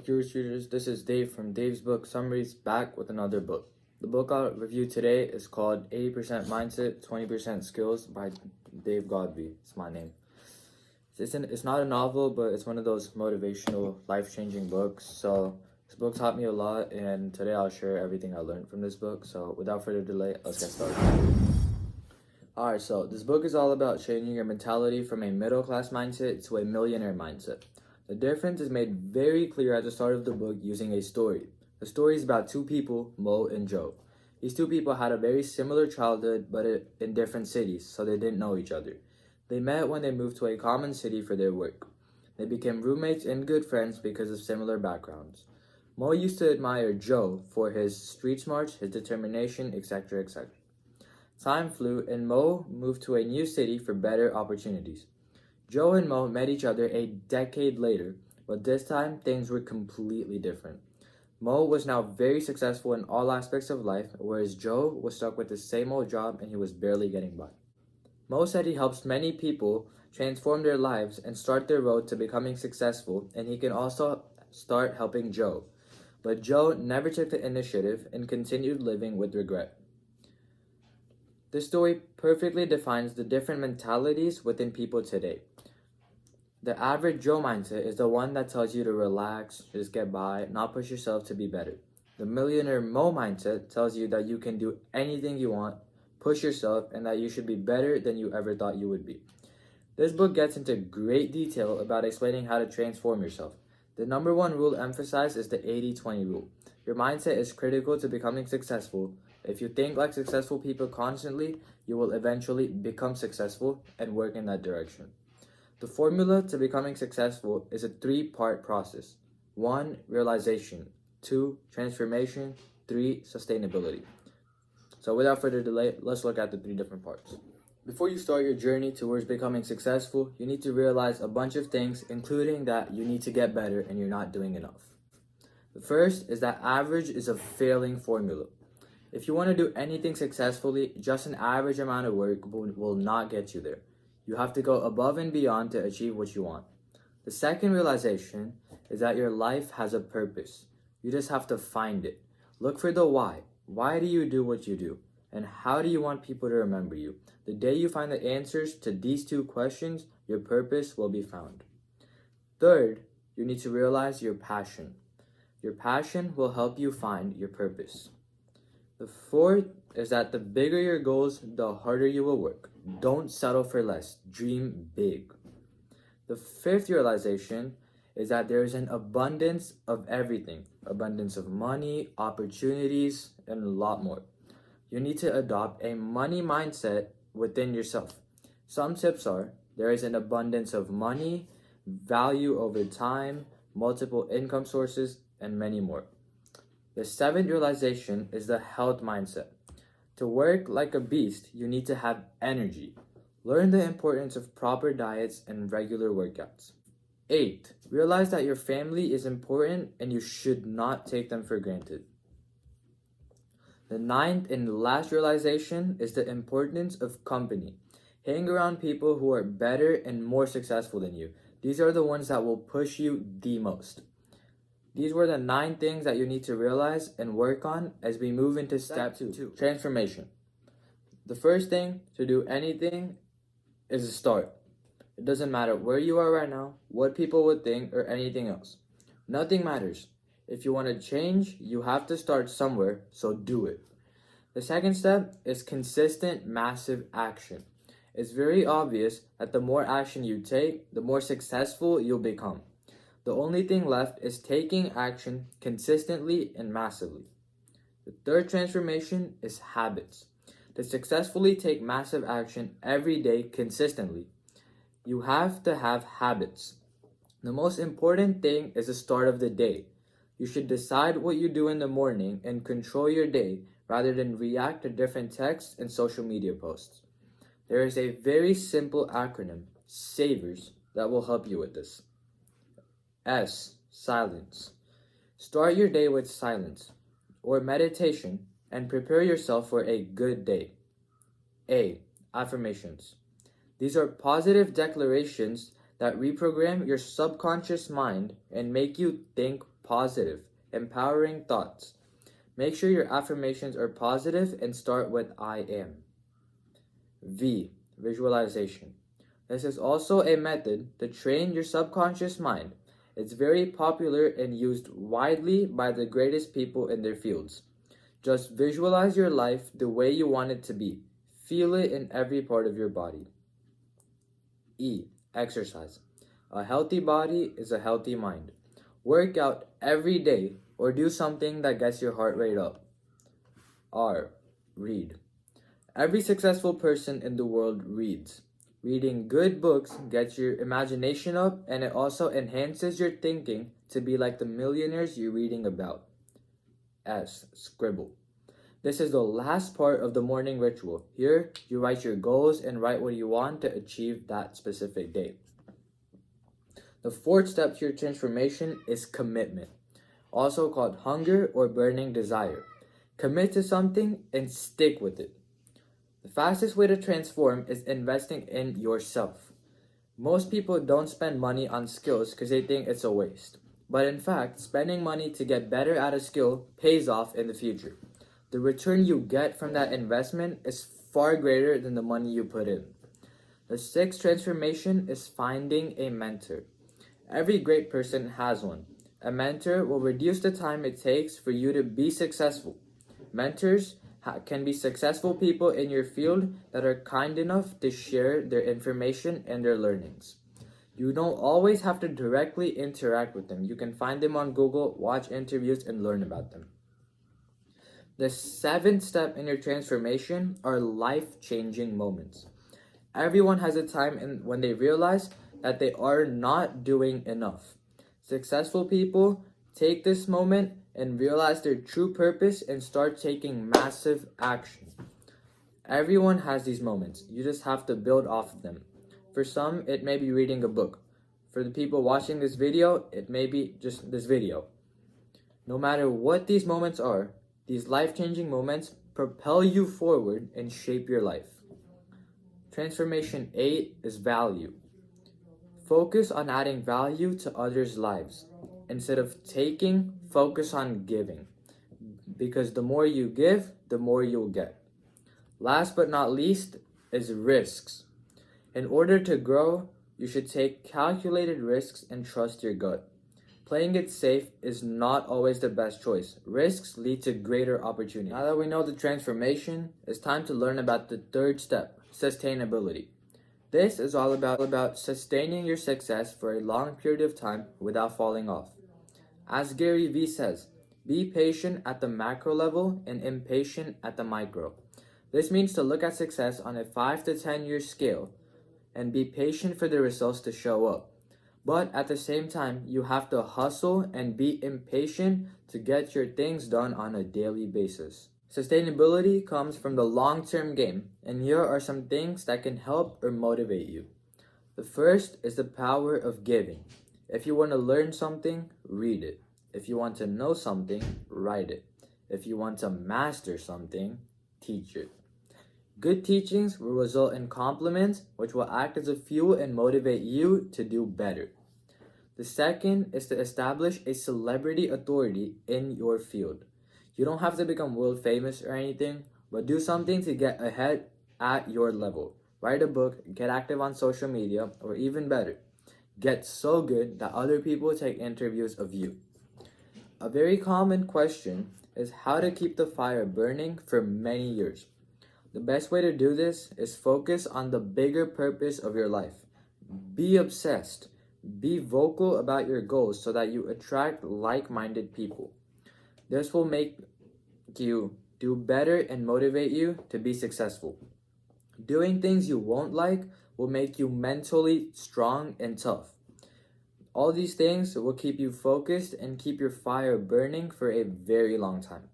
up, curious readers? This is Dave from Dave's Book Summaries, back with another book. The book I'll review today is called 80% Mindset, 20% Skills by Dave Gadhvi. It's my name. It's not a novel, but it's one of those motivational, life-changing books. So this book taught me a lot, and today I'll share everything I learned from this book. So without further delay, let's get started. Alright, so this book is all about changing your mentality from a middle-class mindset to a millionaire mindset. The difference is made very clear at the start of the book using a story. The story is about two people, Mo and Joe. These two people had a very similar childhood, but in different cities, so they didn't know each other. They met when they moved to a common city for their work. They became roommates and good friends because of similar backgrounds. Mo used to admire Joe for his street smarts, his determination, etc., etc. Time flew, and Mo moved to a new city for better opportunities. Joe and Mo met each other a decade later, but this time things were completely different. Mo was now very successful in all aspects of life, whereas Joe was stuck with the same old job and he was barely getting by. Mo said he helps many people transform their lives and start their road to becoming successful, and he can also start helping Joe. But Joe never took the initiative and continued living with regret. This story perfectly defines the different mentalities within people today. The average Joe mindset is the one that tells you to relax, just get by, not push yourself to be better. The millionaire Mo mindset tells you that you can do anything you want, push yourself, and that you should be better than you ever thought you would be. This book gets into great detail about explaining how to transform yourself. The number one rule emphasized is the 80-20 rule. Your mindset is critical to becoming successful. If you think like successful people constantly, you will eventually become successful and work in that direction. The formula to becoming successful is a three-part process. 1. Realization. 2. Transformation. 3. Sustainability. So without further delay, let's look at the three different parts. Before you start your journey towards becoming successful, you need to realize a bunch of things, including that you need to get better and you're not doing enough. The first is that average is a failing formula. If you want to do anything successfully, just an average amount of work will not get you there. You have to go above and beyond to achieve what you want. The second realization is that your life has a purpose. You just have to find it. Look for the why. Why do you do what you do? And how do you want people to remember you? The day you find the answers to these two questions, your purpose will be found. Third, you need to realize your passion. Your passion will help you find your purpose. The fourth is that the bigger your goals, the harder you will work. Don't settle for less. Dream big. The fifth realization is that there is an abundance of everything. Abundance of money, opportunities, and a lot more. You need to adopt a money mindset within yourself. Some tips are: there is an abundance of money, value over time, multiple income sources, and many more. The seventh realization is the health mindset. To work like a beast, you need to have energy. Learn the importance of proper diets and regular workouts. 8. Realize that your family is important and you should not take them for granted. The ninth and last realization is the importance of company. Hang around people who are better and more successful than you. These are the ones that will push you the most. These were the 9 things that you need to realize and work on as we move into step 2, transformation. The first thing to do anything is to start. It doesn't matter where you are right now, what people would think, or anything else. Nothing matters. If you want to change, you have to start somewhere, so do it. The second step is consistent, massive action. It's very obvious that the more action you take, the more successful you'll become. The only thing left is taking action consistently and massively. The third transformation is habits. To successfully take massive action every day consistently, you have to have habits. The most important thing is the start of the day. You should decide what you do in the morning and control your day rather than react to different texts and social media posts. There is a very simple acronym, SAVERS, that will help you with this. S. Silence. Start your day with silence or meditation and prepare yourself for a good day. A. Affirmations. These are positive declarations that reprogram your subconscious mind and make you think positive, empowering thoughts. Make sure your affirmations are positive and start with I am. V. Visualization. This is also a method to train your subconscious mind. It's very popular and used widely by the greatest people in their fields. Just visualize your life the way you want it to be. Feel it in every part of your body. E. Exercise. A healthy body is a healthy mind. Work out every day or do something that gets your heart rate up. R. Read. Every successful person in the world reads. Reading good books gets your imagination up, and it also enhances your thinking to be like the millionaires you're reading about. S. Scribble. This is the last part of the morning ritual. Here, you write your goals and write what you want to achieve that specific day. The fourth step to your transformation is commitment, also called hunger or burning desire. Commit to something and stick with it. The fastest way to transform is investing in yourself. Most people don't spend money on skills because they think it's a waste. But in fact, spending money to get better at a skill pays off in the future. The return you get from that investment is far greater than the money you put in. The sixth transformation is finding a mentor. Every great person has one. A mentor will reduce the time it takes for you to be successful. Mentors can be successful people in your field that are kind enough to share their information and their learnings. You don't always have to directly interact with them. You can find them on Google, watch interviews, and learn about them. The seventh step in your transformation are life-changing moments. Everyone has a time when they realize that they are not doing enough. Successful people take this moment and realize their true purpose and start taking massive action. Everyone has these moments. You just have to build off of them. For some, it may be reading a book. For the people watching this video, it may be just this video. No matter what these moments are, these life-changing moments propel you forward and shape your life. Transformation 8 is value. Focus on adding value to others' lives. Instead of taking, focus on giving. Because the more you give, the more you'll get. Last but not least is risks. In order to grow, you should take calculated risks and trust your gut. Playing it safe is not always the best choice. Risks lead to greater opportunity. Now that we know the transformation, it's time to learn about the third step, sustainability. This is all about sustaining your success for a long period of time without falling off. As Gary Vee says, be patient at the macro level and impatient at the micro. This means to look at success on a 5 to 10 year scale and be patient for the results to show up. But at the same time, you have to hustle and be impatient to get your things done on a daily basis. Sustainability comes from the long-term game, and here are some things that can help or motivate you. The first is the power of giving. If you want to learn something, read it. If you want to know something, write it. If you want to master something, teach it. Good teachings will result in compliments, which will act as a fuel and motivate you to do better. The second is to establish a celebrity authority in your field. You don't have to become world famous or anything, but do something to get ahead at your level. Write a book, get active on social media, or even better, get so good that other people take interviews of you. A very common question is how to keep the fire burning for many years. The best way to do this is focus on the bigger purpose of your life. Be obsessed. Be vocal about your goals so that you attract like-minded people. This will make you do better and motivate you to be successful. Doing things you won't like will make you mentally strong and tough. All these things will keep you focused and keep your fire burning for a very long time.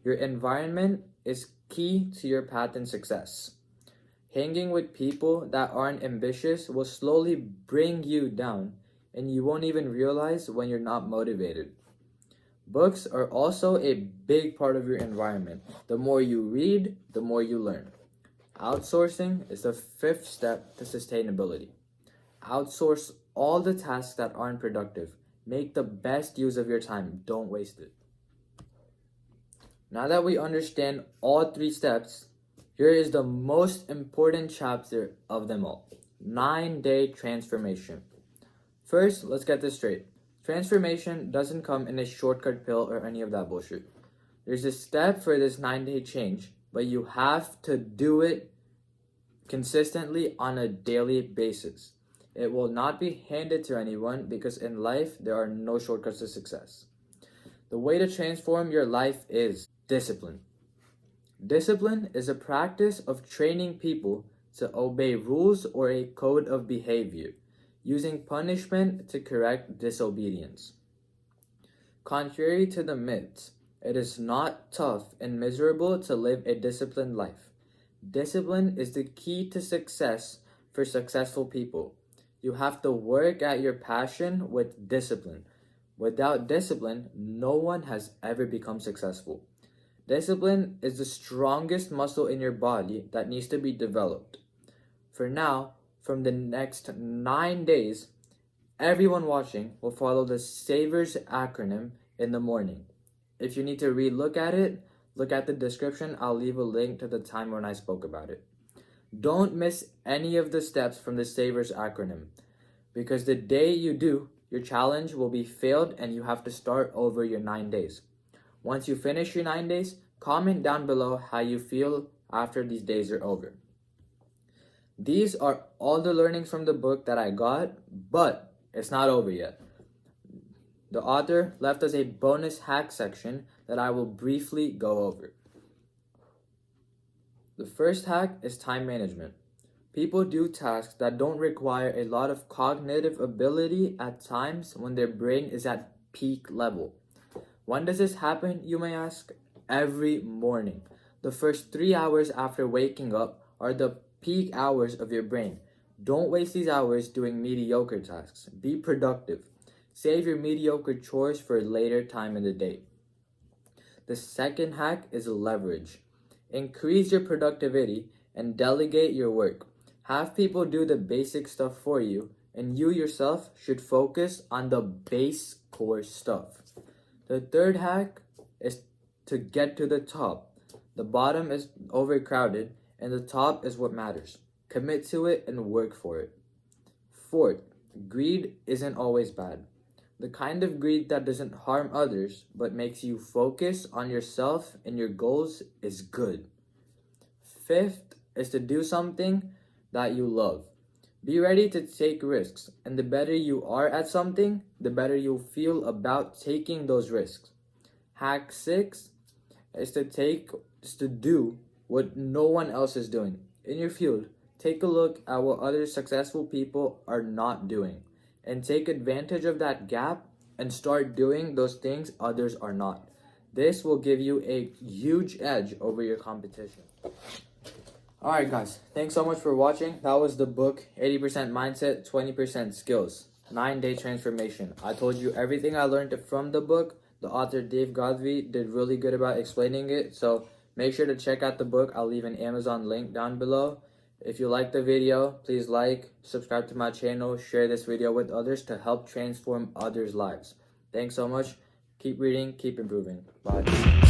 Your environment is key to your path and success. Hanging with people that aren't ambitious will slowly bring you down, and you won't even realize when you're not motivated. Books are also a big part of your environment. The more you read, the more you learn. Outsourcing is the fifth step to sustainability. Outsource all the tasks that aren't productive. Make the best use of your time. Don't waste it. Now that we understand all 3 steps, here is the most important chapter of them all. 9-day transformation. First, let's get this straight. Transformation doesn't come in a shortcut pill or any of that bullshit. There's a step for this 9-day change, but you have to do it consistently on a daily basis. It will not be handed to anyone because in life, there are no shortcuts to success. The way to transform your life is discipline. Discipline is a practice of training people to obey rules or a code of behavior, using punishment to correct disobedience. Contrary to the myths, it is not tough and miserable to live a disciplined life. Discipline is the key to success for successful people. You have to work at your passion with discipline. Without discipline, no one has ever become successful. Discipline is the strongest muscle in your body that needs to be developed. For now, from the next 9 days, everyone watching will follow the SAVERS acronym in the morning. If you need to re-look at it, look at the description. I'll leave a link to the time when I spoke about it. Don't miss any of the steps from the SAVERS acronym, because the day you do, your challenge will be failed and you have to start over your 9 days. Once you finish your 9 days, comment down below how you feel after these days are over. These are all the learnings from the book that I got, but it's not over yet. The author left us a bonus hack section that I will briefly go over. The first hack is time management. People do tasks that don't require a lot of cognitive ability at times when their brain is at peak level. When does this happen, you may ask? Every morning. The first 3 hours after waking up are the peak hours of your brain. Don't waste these hours doing mediocre tasks. Be productive. Save your mediocre chores for a later time in the day. The second hack is leverage. Increase your productivity and delegate your work. Have people do the basic stuff for you, and you yourself should focus on the base core stuff. The third hack is to get to the top. The bottom is overcrowded, and the top is what matters. Commit to it and work for it. Fourth, greed isn't always bad. The kind of greed that doesn't harm others but makes you focus on yourself and your goals is good. Fifth is to do something that you love. Be ready to take risks, and the better you are at something, the better you'll feel about taking those risks. Hack 6 is to do what no one else is doing. In your field, take a look at what other successful people are not doing, and take advantage of that gap and start doing those things others are not. This will give you a huge edge over your competition. Alright guys, thanks so much for watching. That was the book, 80% Mindset, 20% Skills, 9-day transformation. I told you everything I learned from the book. The author, Dave Gadhvi, did really good about explaining it. So make sure to check out the book. I'll leave an Amazon link down below. If you like the video, please like, subscribe to my channel, share this video with others to help transform others' lives. Thanks so much. Keep reading, keep improving. Bye.